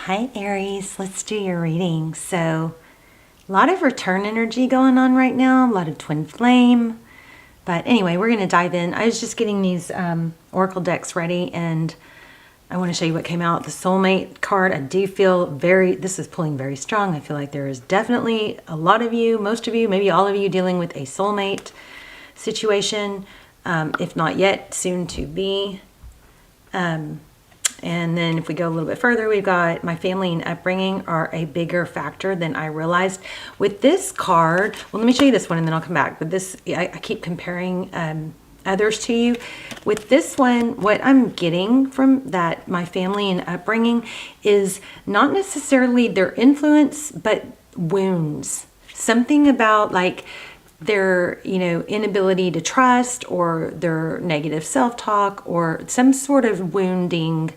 Hi Aries, let's do your reading. So a lot of return energy going on right now, a lot of twin flame. But anyway, we're going to dive in. I was just getting these oracle decks ready and I want to show you what came out. The soulmate card, I do feel this is pulling very strong. I feel like there is definitely a lot of you, most of you, maybe all of you dealing with a soulmate situation. If not yet, soon to be. And then if we go a little bit further, we've got my family and upbringing are a bigger factor than I realized. With this card, well, let me show you this one and then I'll come back. But this, I keep comparing others to you. With this one, what I'm getting from that, my family and upbringing, is not necessarily their influence, but wounds. Something about like their, inability to trust, or their negative self-talk, or some sort of wounding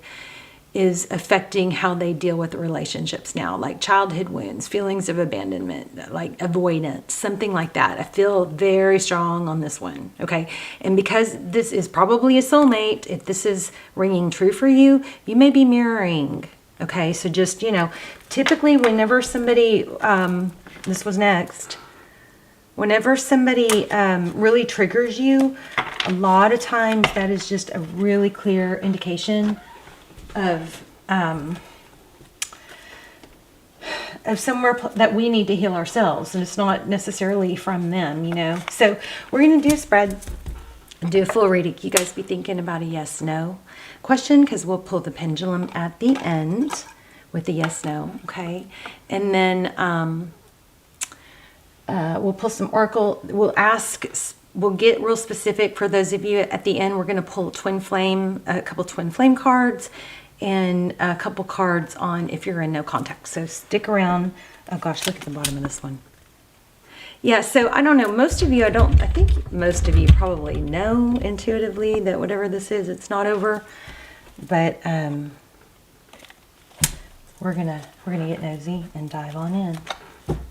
is affecting how they deal with relationships now, like childhood wounds, feelings of abandonment, like avoidance, something like that. I feel very strong on this one, okay? And because this is probably a soulmate, if this is ringing true for you, you may be mirroring, okay? So just, typically whenever somebody, this was next, whenever somebody really triggers you, a lot of times that is just a really clear indication of somewhere that we need to heal ourselves, and it's not necessarily from them, So we're going to do a spread and do a full reading. You guys be thinking about a yes/no question, because we'll pull the pendulum at the end with the yes/no, okay? And then we'll pull some oracle. We'll get real specific for those of you at the end. We're going to pull a couple twin flame cards, and a couple cards on if you're in no contact. So stick around. Oh gosh, look at the bottom of this one. Yeah, so I don't know. Most of you, I think most of you probably know intuitively that whatever this is, it's not over. But we're gonna get nosy and dive on in.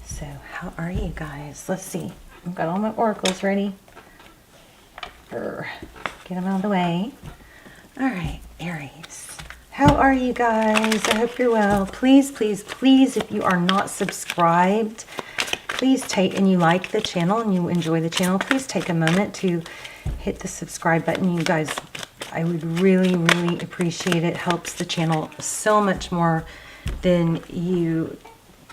So how are you guys? Let's see. I've got all my oracles ready. Get them out of the way. All right, Aries. How are you guys? I hope you're well. Please, please, please, if you are not subscribed, please and you like the channel and you enjoy the channel, please take a moment to hit the subscribe button. You guys, I would really, really appreciate it. It helps the channel so much more than you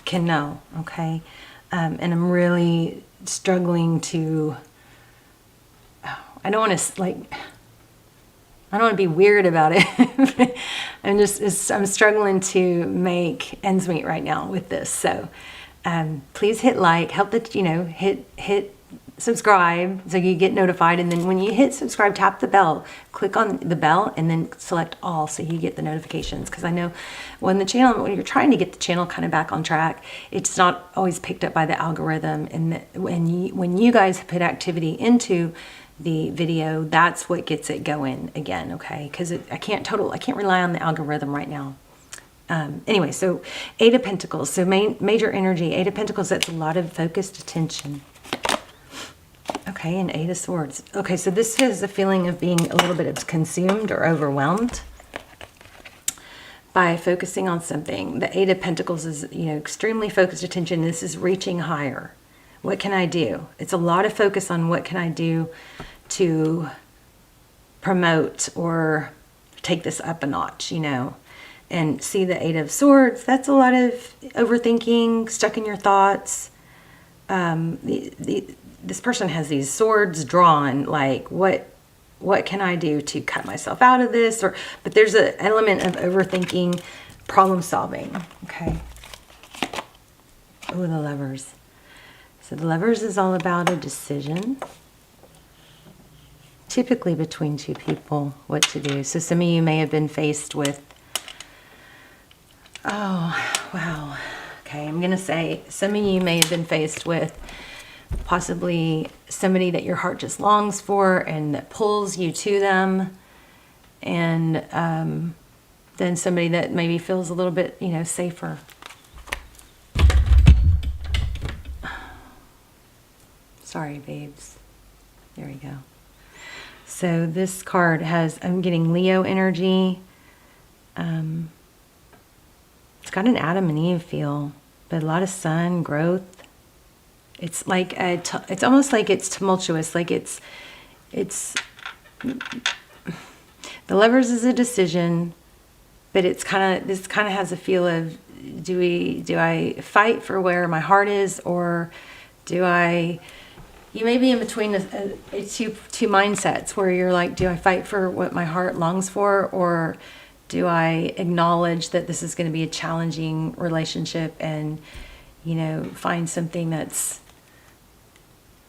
can know, okay? And I'm really struggling to, I don't want to be weird about it. I'm struggling to make ends meet right now with this. So please hit like, help hit subscribe so you get notified. And then when you hit subscribe, tap the bell, click on the bell, and then select all so you get the notifications. Because I know when you're trying to get the channel kind of back on track, it's not always picked up by the algorithm. And when you guys put activity into the video, that's what gets it going again, okay? Because I can't rely on the algorithm right now. Anyway, so Eight of Pentacles, so major energy. Eight of Pentacles, that's a lot of focused attention. Okay, and Eight of Swords. Okay, so this is a feeling of being a little bit consumed or overwhelmed by focusing on something. The Eight of Pentacles is, extremely focused attention. This is reaching higher. What can I do? It's a lot of focus on what can I do to promote or take this up a notch, And see the Eight of Swords, that's a lot of overthinking, stuck in your thoughts. This person has these swords drawn, like what can I do to cut myself out of this? But there's an element of overthinking, problem solving, okay? Oh, the Lovers. So the Lovers is all about a decision, typically between two people, what to do. So some of you may have been faced with, oh, wow. Okay, I'm going to say some of you may have been faced with possibly somebody that your heart just longs for and that pulls you to them. And then somebody that maybe feels a little bit, safer. Sorry, babes. There we go. So this card has, I'm getting Leo energy. got an Adam and Eve feel, but a lot of sun, growth. It's like it's almost like it's tumultuous, like it's the Lovers is a decision, but it's this kind of has a feel of, do I fight for where my heart is, or do I? You may be in between two mindsets where you're like, do I fight for what my heart longs for, or do I acknowledge that this is going to be a challenging relationship and, find something that's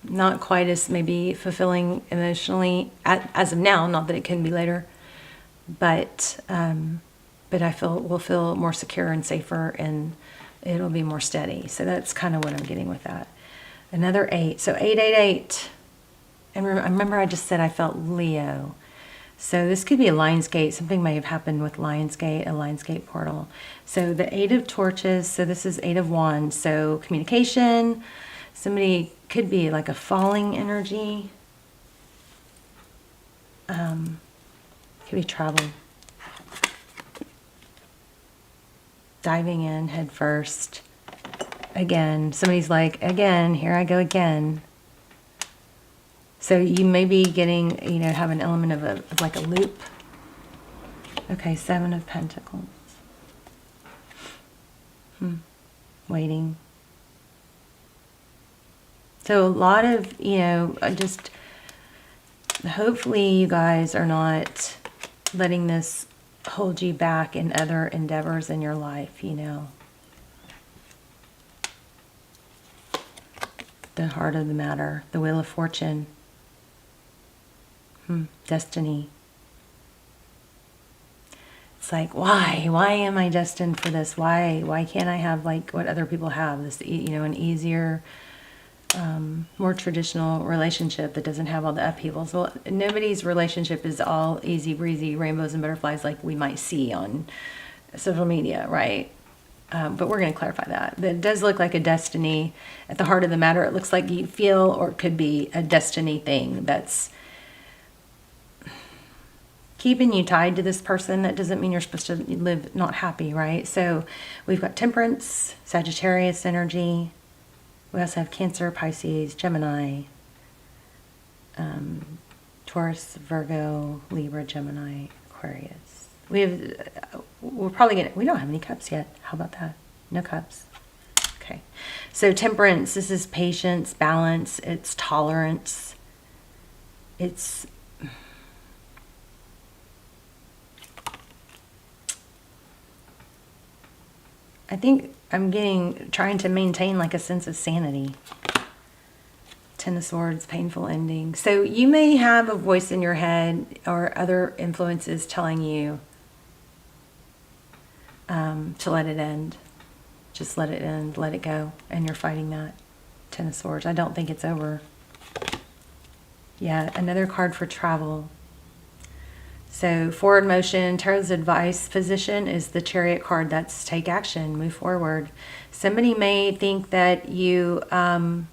not quite as maybe fulfilling emotionally as of now, not that it can be later, but we'll feel more secure and safer, and it'll be more steady. So that's kind of what I'm getting with that. Another 8. So 888. And remember I just said I felt Leo. So this could be a Lionsgate. Something may have happened with Lionsgate, a Lionsgate portal. So the 8 of Torches. So this is 8 of Wands. So communication. Somebody could be like a falling energy. Could be travel. Diving in head first. Again, somebody's like, again, here I go again. So you may be getting, have an element of like a loop. Okay, 7 of Pentacles. Waiting. So a lot of, just hopefully you guys are not letting this hold you back in other endeavors in your life, The heart of the matter, the Wheel of Fortune, destiny. It's like, why? Why am I destined for this? Why can't I have like what other people have? This, an easier, more traditional relationship that doesn't have all the upheavals. Well, nobody's relationship is all easy breezy, rainbows and butterflies like we might see on social media, right? But we're going to clarify that. But it does look like a destiny at the heart of the matter. It looks like you feel, or it could be a destiny thing that's keeping you tied to this person. That doesn't mean you're supposed to live not happy, right? So we've got Temperance, Sagittarius energy. We also have Cancer, Pisces, Gemini, Taurus, Virgo, Libra, Gemini, Aquarius. We're probably gonna, we don't have any cups yet. How about that? No cups. Okay. So Temperance, this is patience, balance, it's tolerance. It's I think I'm trying to maintain like a sense of sanity. 10 of Swords, painful ending. So you may have a voice in your head or other influences telling you to let it end. Just let it end, let it go. And you're fighting that. 10 of Swords. I don't think it's over. Yeah, another card for travel. So forward motion, Tarot's advice position is the Chariot card. That's take action, move forward. Somebody may think that you, and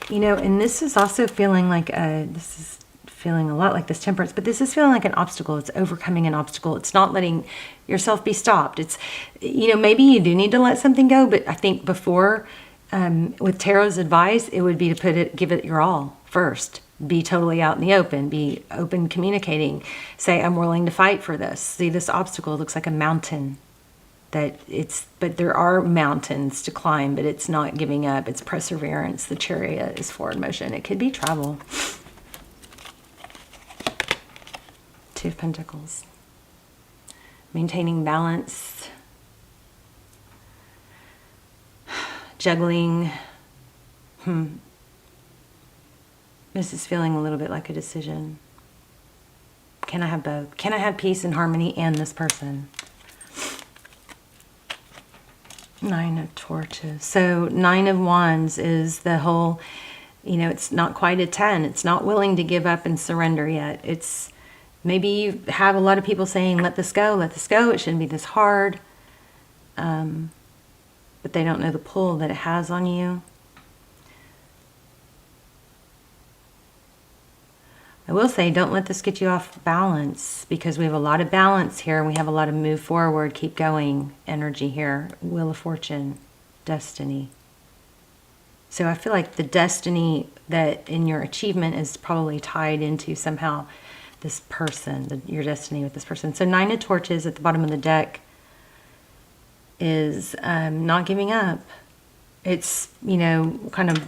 this is also feeling like this is feeling a lot like this Temperance, but this is feeling like an obstacle. It's overcoming an obstacle. It's not letting yourself be stopped. It's, maybe you do need to let something go, but I think before, with Tarot's advice, it would be to give it your all first. Be totally out in the open, be open communicating, say, I'm willing to fight for this. See, this obstacle looks like a mountain but there are mountains to climb, but it's not giving up. It's perseverance. The Chariot is forward motion. It could be travel. 2 of Pentacles. Maintaining balance. Juggling. This is feeling a little bit like a decision. Can I have both? Can I have peace and harmony and this person? 9 of Torches. So 9 of Wands is the whole, it's not quite a 10. It's not willing to give up and surrender yet. It's maybe you have a lot of people saying, let this go, let this go. It shouldn't be this hard. But they don't know the pull that it has on you. I will say, don't let this get you off balance, because we have a lot of balance here. We have a lot of move forward, keep going energy here. Wheel of Fortune, destiny. So I feel like the destiny that in your achievement is probably tied into somehow this person, your destiny with this person. So 9 of Torches at the bottom of the deck is not giving up. It's, you know, kind of,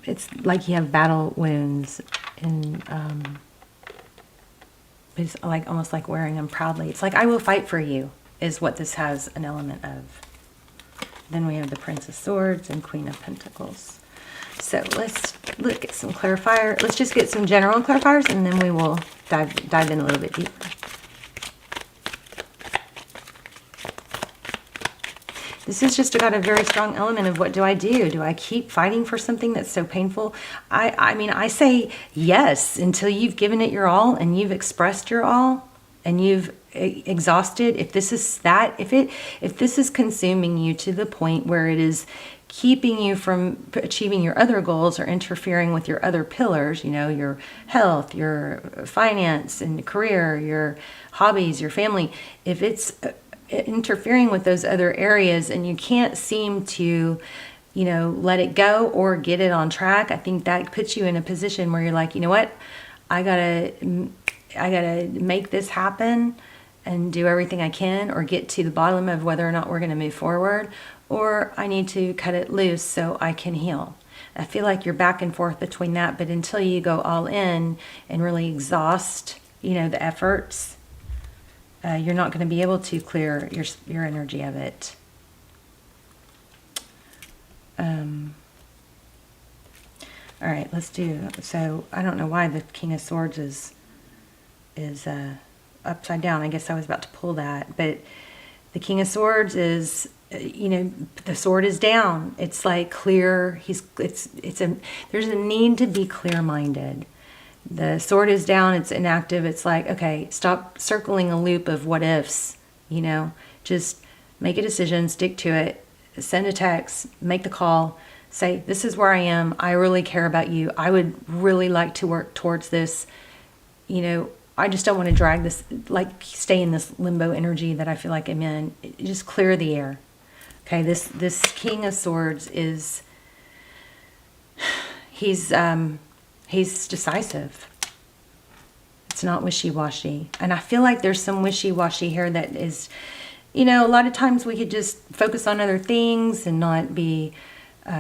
it's like you have battle wounds, and it's like almost like wearing them proudly. It's like, I will fight for you, is what this has an element of. Then we have the Prince of Swords and Queen of Pentacles. So let's look at some clarifier. Let's just get some general clarifiers, and then we will dive in a little bit deeper. This has just got a very strong element of, what do I do? Do I keep fighting for something that's so painful? I mean, I say yes until you've given it your all and you've expressed your all and you've exhausted. If this is that, if this is consuming you to the point where it is keeping you from achieving your other goals or interfering with your other pillars, you know, your health, your finance and career, your hobbies, your family, if it's interfering with those other areas and you can't seem to, you know, let it go or get it on track, I think that puts you in a position where you're like, you know what, I gotta make this happen and do everything I can, or get to the bottom of whether or not we're going to move forward, or I need to cut it loose so I can heal. I feel like you're back and forth between that, but until you go all in and really exhaust, you know, the efforts, you're not going to be able to clear your energy of it. All right, let's do, so I don't know why the King of Swords is upside down. I guess I was about to pull that, but the King of Swords is, you know, the sword is down. It's like clear. There's a need to be clear-minded. The sword is down, it's inactive. It's like, okay, stop circling a loop of what ifs, you know, just make a decision, stick to it, send a text, make the call, say, this is where I am. I really care about you. I would really like to work towards this. You know, I just don't want to drag this, like stay in this limbo energy that I feel like I'm in. Just clear the air. Okay, this King of Swords is, he's decisive. It's not wishy-washy. And I feel like there's some wishy-washy here that is, you know, a lot of times we could just focus on other things and not be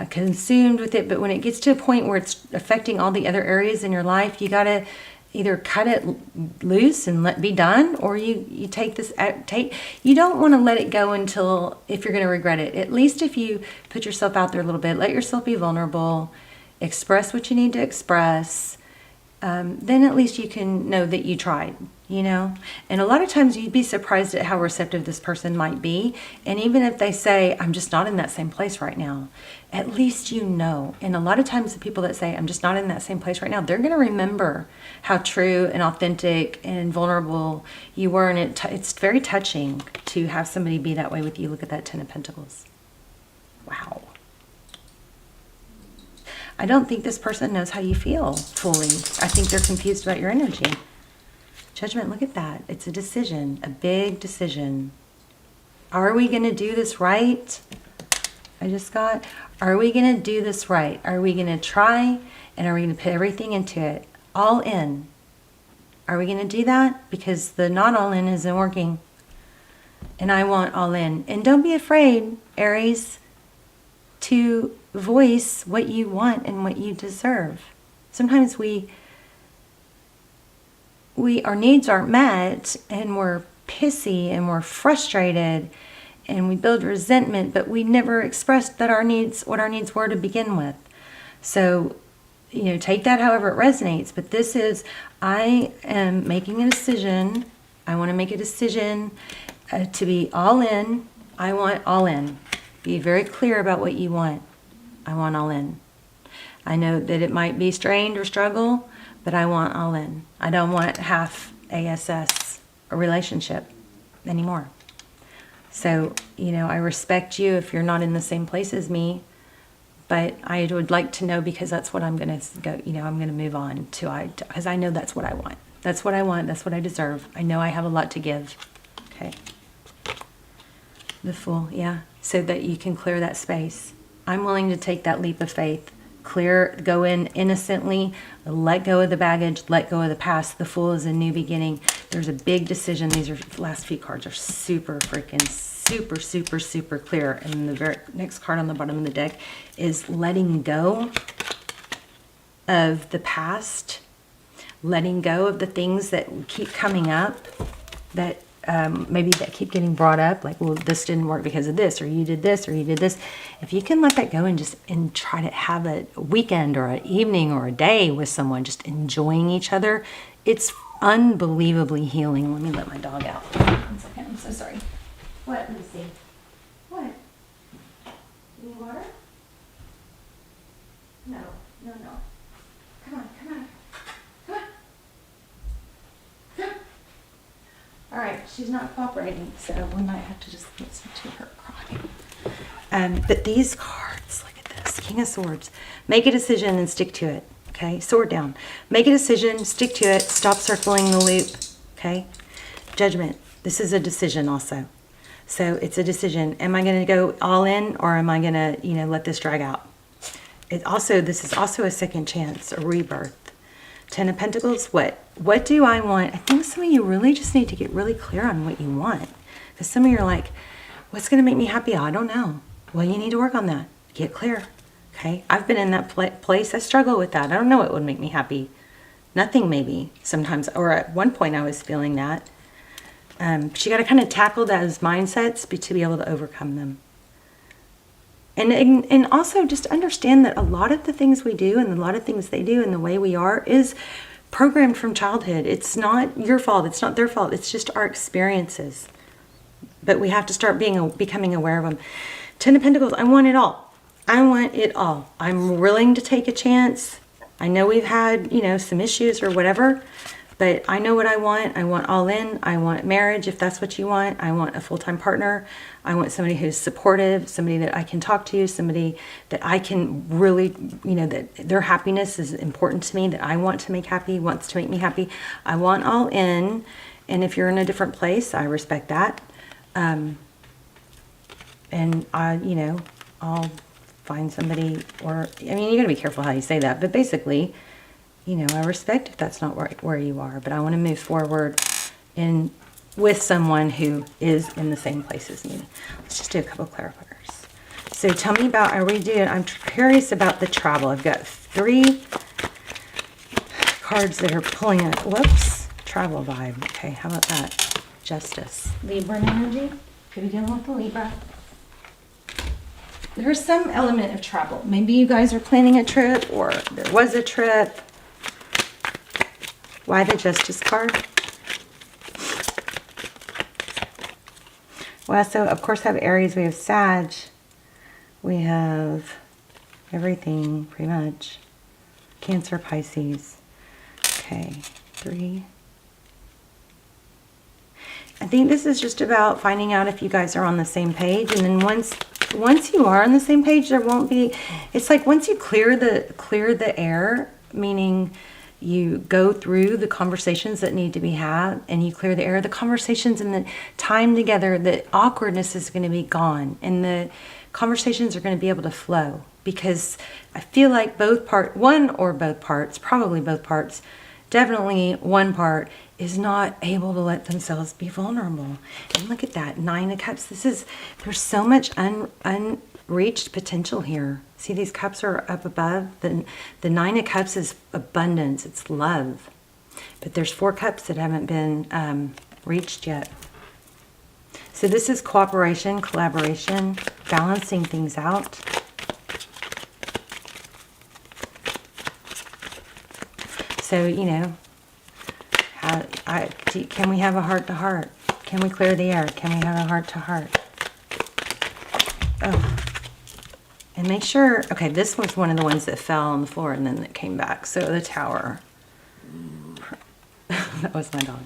consumed with it. But when it gets to a point where it's affecting all the other areas in your life, you got to either cut it loose and be done, or you take you don't want to let it go until, if you're going to regret it. At least if you put yourself out there a little bit, let yourself be vulnerable, express what you need to express, then at least you can know that you tried, you know. And a lot of times you'd be surprised at how receptive this person might be. And even if they say, I'm just not in that same place right now, at least you know. And a lot of times the people that say, I'm just not in that same place right now, they're going to remember how true and authentic and vulnerable you were. And it's very touching to have somebody be that way with you. Look at that 10 of Pentacles. Wow. I don't think this person knows how you feel fully. I think they're confused about your energy. Judgment, look at that. It's a decision, a big decision. Are we going to do this right? Are we going to do this right? Are we going to try, and are we going to put everything into it? All in. Are we going to do that? Because the not all in isn't working. And I want all in. And don't be afraid, Aries, to voice what you want and what you deserve. Sometimes our needs aren't met, and we're pissy and we're frustrated and we build resentment, but we never expressed that what our needs were to begin with. So, you know, take that however it resonates. But this is, I am making a decision. I want to make a decision to be all in. I want all in. Be very clear about what you want. I want all in. I know that it might be strained or struggle, but I want all in. I don't want half ASS a relationship anymore. So, you know, I respect you if you're not in the same place as me, but I would like to know, because that's what I'm going to go, I'm going to move on to, because I know that's what I want. That's what I want. That's what I deserve. I know I have a lot to give. Okay. The Fool, yeah. So that you can clear that space. I'm willing to take that leap of faith. Go in innocently, let go of the baggage, let go of the past. The Fool is a new beginning. There's a big decision. These last few cards are super freaking super clear. And the very next card on the bottom of the deck is letting go of the past, letting go of the things that keep coming up, that maybe that keep getting brought up, like, well, this didn't work because of this, or you did this, or you did this. If you can let that go and try to have a weekend or an evening or a day with someone, just enjoying each other, it's unbelievably healing. Let me let my dog out. 1 second. I'm so sorry. What? Let me see. What? You need water? No. Come on. All right, she's not cooperating, so we might have to just listen to her cry. But these cards, look at this. King of Swords. Make a decision and stick to it, okay? Sword down. Make a decision, stick to it, stop circling the loop, okay? Judgment. This is a decision also. So it's a decision. Am I going to go all in, or am I going to, let this drag out? This is also a second chance, a rebirth. 10 of Pentacles, what do I want? I think some of you really just need to get really clear on what you want. Because some of you are like, what's going to make me happy? I don't know. Well, you need to work on that. Get clear. Okay? I've been in that place. I struggle with that. I don't know what would make me happy. Nothing, maybe, sometimes. Or at one point I was feeling that. But you got to kind of tackle those mindsets to be able to overcome them. And also just understand that a lot of the things we do and a lot of things they do and the way we are is programmed from childhood. It's not your fault. It's not their fault. It's just our experiences. But we have to start becoming aware of them. 10 of Pentacles, I want it all. I want it all. I'm willing to take a chance. I know we've had, some issues or whatever, but I know what I want. I want all in. I want marriage, if that's what you want. I want a full-time partner. I want somebody who's supportive, somebody that I can talk to, somebody that I can really, that their happiness is important to me, that I want to make happy, wants to make me happy. I want all in. And if you're in a different place, I respect that. And I'll find somebody, or, you got to be careful how you say that, but basically, I respect if that's not where you are, but I want to move forward with someone who is in the same place as me. Let's just do a couple of clarifiers. So tell me about, I'm curious about the travel. I've got 3 cards that are pulling it. Whoops, travel vibe. Okay, how about that? Justice. Libra energy. Could be dealing with the Libra. There's some element of travel. Maybe you guys are planning a trip, or there was a trip. Why the Justice card? Well, so of course I have Aries, we have Sag, we have everything pretty much. Cancer, Pisces. Okay, 3. I think this is just about finding out if you guys are on the same page, and then once you are on the same page, there won't be, it's like once you clear the air, meaning you go through the conversations that need to be had and you clear the air, the conversations and the time together, the awkwardness is going to be gone and the conversations are going to be able to flow, because I feel like probably both parts, definitely one part is not able to let themselves be vulnerable. And look at that, 9 of Cups. There's so much unreached potential here. See, these cups are up above. The 9 of Cups is abundance, it's love. But there's 4 cups that haven't been reached yet. So this is cooperation, collaboration, balancing things out. So, can we have a heart-to-heart? Can we clear the air? Can we have a heart-to-heart? Oh. And make sure, okay, this was one of the ones that fell on the floor and then it came back. So the Tower. That was my dog.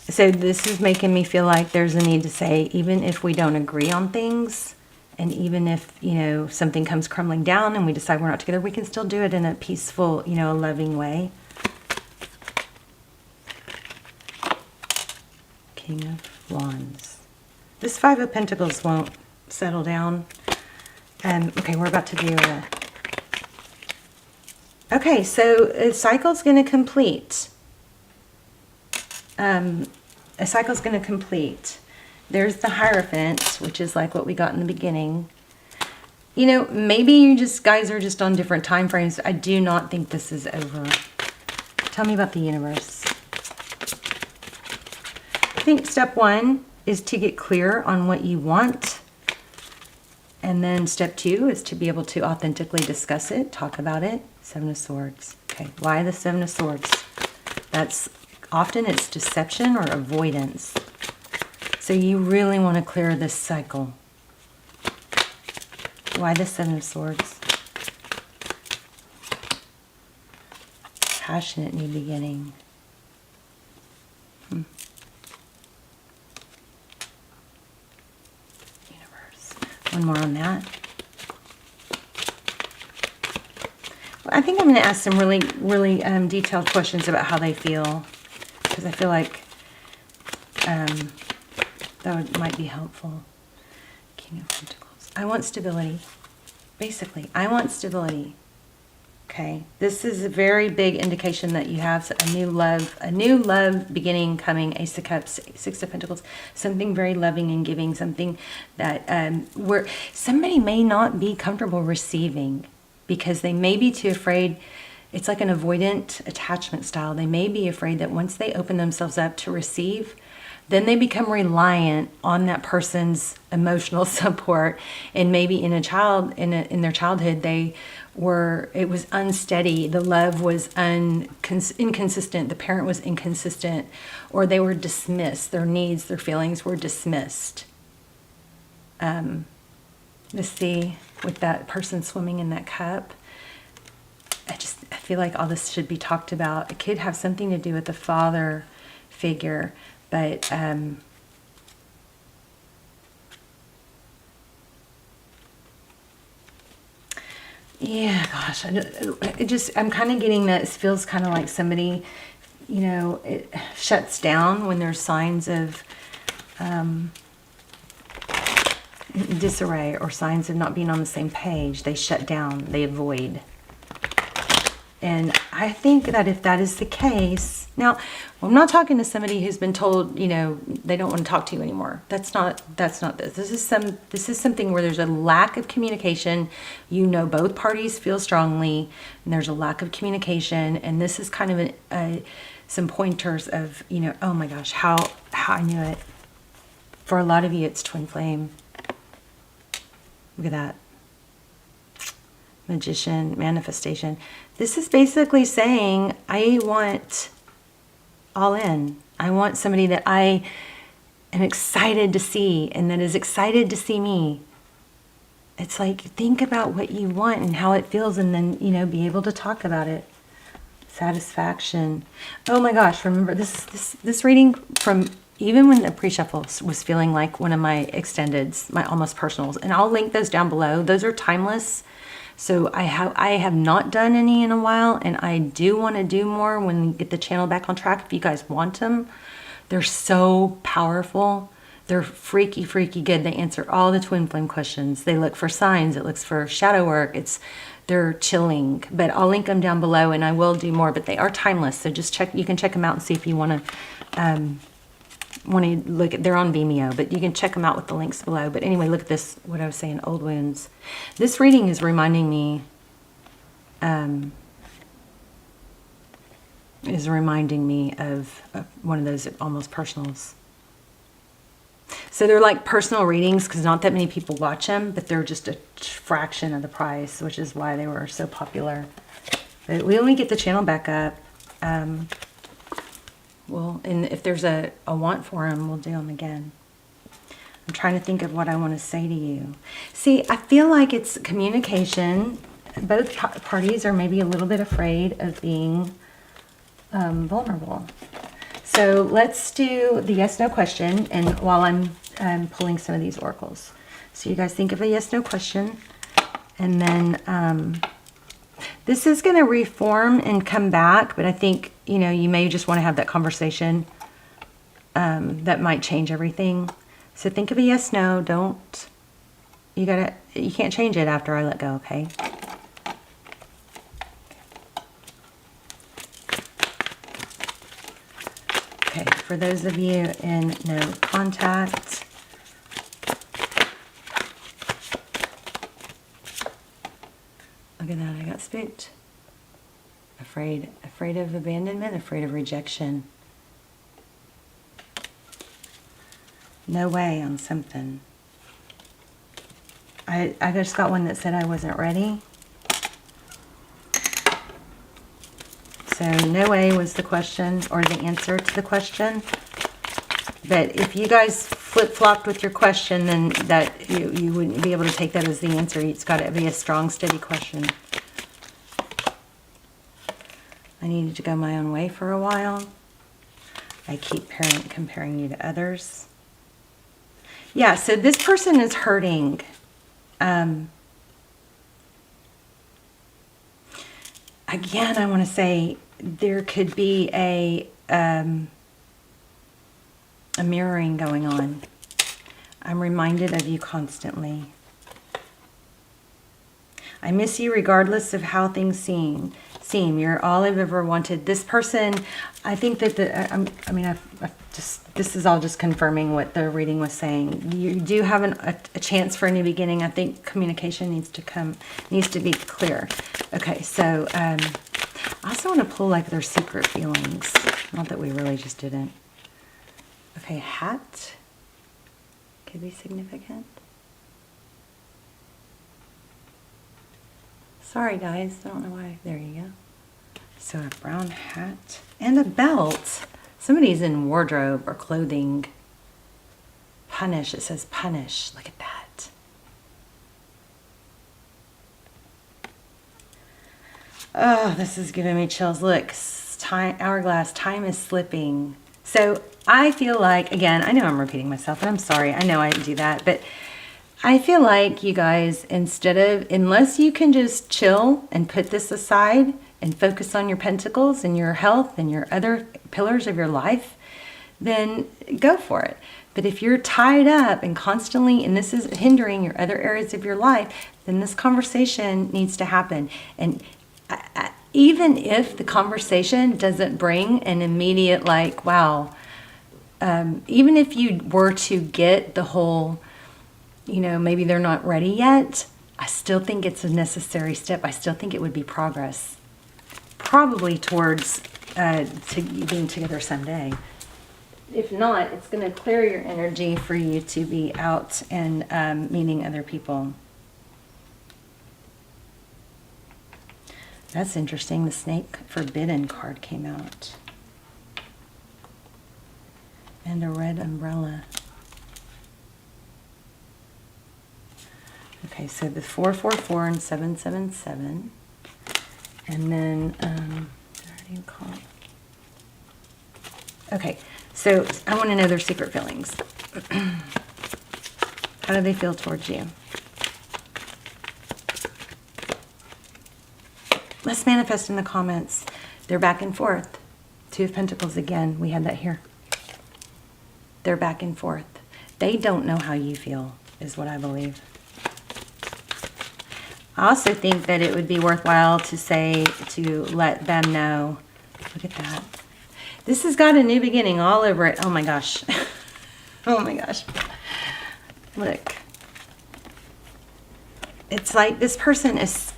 So this is making me feel like there's a need to say, even if we don't agree on things, and even if, you know, something comes crumbling down and we decide we're not together, we can still do it in a peaceful, you know, loving way. King of Wands. This Five of Pentacles won't settle down. Okay, we're about to do a... Okay, so a cycle's going to complete. A cycle's going to complete. There's the Hierophant, which is like what we got in the beginning. You know, maybe you guys are just on different time frames. I do not think this is over. Tell me about the universe. I think step one is to get clear on what you want. And then step two is to be able to authentically discuss it, talk about it. Seven of Swords. Okay, why the Seven of Swords? That's often it's deception or avoidance. So you really want to clear this cycle. Why the Seven of Swords? Passionate new beginning. Universe. One more on that. Well, I think I'm going to ask some really detailed questions about how they feel, because I feel like might be helpful. King of Pentacles. I want stability. Basically, I want stability. Okay, this is a very big indication that you have a new love beginning coming. Ace of Cups, Six of Pentacles, something very loving and giving, something that where somebody may not be comfortable receiving because they may be too afraid. It's like an avoidant attachment style. They may be afraid that once they open themselves up to receive, then they become reliant on that person's emotional support. And maybe in their childhood, it was unsteady. The love was inconsistent. The parent was inconsistent, or they were dismissed. Their needs, their feelings were dismissed. Let's see, with that person swimming in that cup, I feel like all this should be talked about. It could have something to do with the father figure. But yeah, gosh, I'm kind of getting that it feels kind of like somebody, you know, it shuts down when there's signs of disarray or signs of not being on the same page. They shut down, they avoid. And I think that if that is the case, now I'm not talking to somebody who's been told, you know, they don't want to talk to you anymore. That's not this. This is something where there's a lack of communication. You know, both parties feel strongly, and there's a lack of communication. And this is kind of some pointers of, you know, oh my gosh, how I knew it. For a lot of you, it's twin flame. Look at that. Magician, manifestation. This is basically saying, I want all in. I want somebody that I am excited to see and that is excited to see me. It's like, think about what you want and how it feels, and then, you know, be able to talk about it. Satisfaction. Oh my gosh, remember this reading from even when the pre-shuffle was feeling like one of my extendeds, my almost personals, and I'll link those down below. Those are timeless. So I have not done any in a while, and I do want to do more when we get the channel back on track. If you guys want them, they're so powerful. They're freaky good. They answer all the twin flame questions. They look for signs. It looks for shadow work. They're chilling. But I'll link them down below, and I will do more. But they are timeless, so just check. You can check them out and see if you want to look at. They're on Vimeo, but you can check them out with the links below. But anyway, look at this. What I was saying, old wounds. This reading is reminding me. Of one of those almost personals. So they're like personal readings because not that many people watch them, but they're just a fraction of the price, which is why they were so popular. But we only get the channel back up. Well, and if there's a want for them, we'll do them again. I'm trying to think of what I want to say to you. See, I feel like it's communication. Both parties are maybe a little bit afraid of being vulnerable. So So let's do the yes, no question. And while I'm pulling some of these oracles. So you guys think of a yes, no question. And then this is going to reform and come back. But I think, you know, you may just want to have that conversation that might change everything. So think of a yes, no. Don't. You can't change it after I let go, okay? Okay, for those of you in no contact, look at that, I got spooked. Afraid of abandonment, afraid of rejection. No way on something. I just got one that said I wasn't ready. So no way was the question or the answer to the question. But if you guys flip-flopped with your question, then that you wouldn't be able to take that as the answer. It's got to be a strong, steady question. I needed to go my own way for a while. I keep comparing you to others. Yeah, so this person is hurting. Again, I want to say there could be a mirroring going on. I'm reminded of you constantly. I miss you regardless of how things seem. You're all I've ever wanted. This person, I think that this is all just confirming what the reading was saying. You do have a chance for a new beginning. I think communication needs to be clear. Okay, so I also want to pull like their secret feelings. Not that we really just didn't. Okay, hat could be significant. Sorry guys, I don't know why. There you go. So a brown hat and a belt. Somebody's in wardrobe or clothing. Punish, it says punish. Look at that. Oh, this is giving me chills. Look, hourglass, time is slipping. So I feel like, again, I know I'm repeating myself, and I'm sorry. I know I do that, but I feel like you guys, unless you can just chill and put this aside and focus on your pentacles and your health and your other pillars of your life, then go for it. But if you're tied up and constantly, and this is hindering your other areas of your life, then this conversation needs to happen. And even if the conversation doesn't bring an immediate like, wow, even if you were to get the whole, you know, maybe they're not ready yet, I still think it's a necessary step. I still think it would be progress, probably towards to being together someday. If not, it's going to clear your energy for you to be out and meeting other people. That's interesting. The Snake Forbidden card came out. And a red umbrella. Okay, so the 444 and 777. And then, what do you call it? Okay, so I want to know their secret feelings. How do they feel towards you? Let's manifest in the comments. They're back and forth. Two of Pentacles again. We had that here. They're back and forth. They don't know how you feel, is what I believe. I also think that it would be worthwhile to let them know. Look at that. This has got a new beginning all over it. Oh my gosh. Oh my gosh. Look. It's like this person it's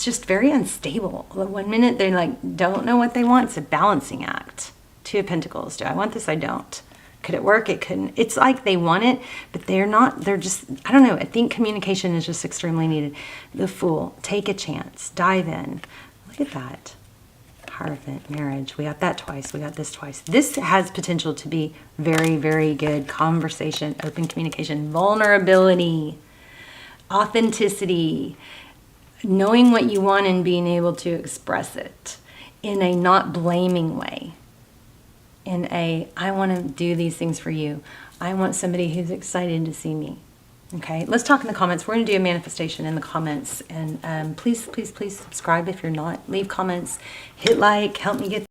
just very unstable. One minute they like don't know what they want. It's a balancing act. Two of Pentacles. Do I want this? I don't. Could it work? It couldn't. It's like they want it, but they're not. They're just, I don't know. I think communication is just extremely needed. The Fool. Take a chance. Dive in. Look at that. Hierophant. Marriage. We got that twice. We got this twice. This has potential to be very, very good conversation, open communication, vulnerability, authenticity, knowing what you want and being able to express it in a not blaming way. in a, I want to do these things for you. I want somebody who's excited to see me. Okay, let's talk in the comments. We're going to do a manifestation in the comments. And please, please, please subscribe if you're not. Leave comments, hit like, help me get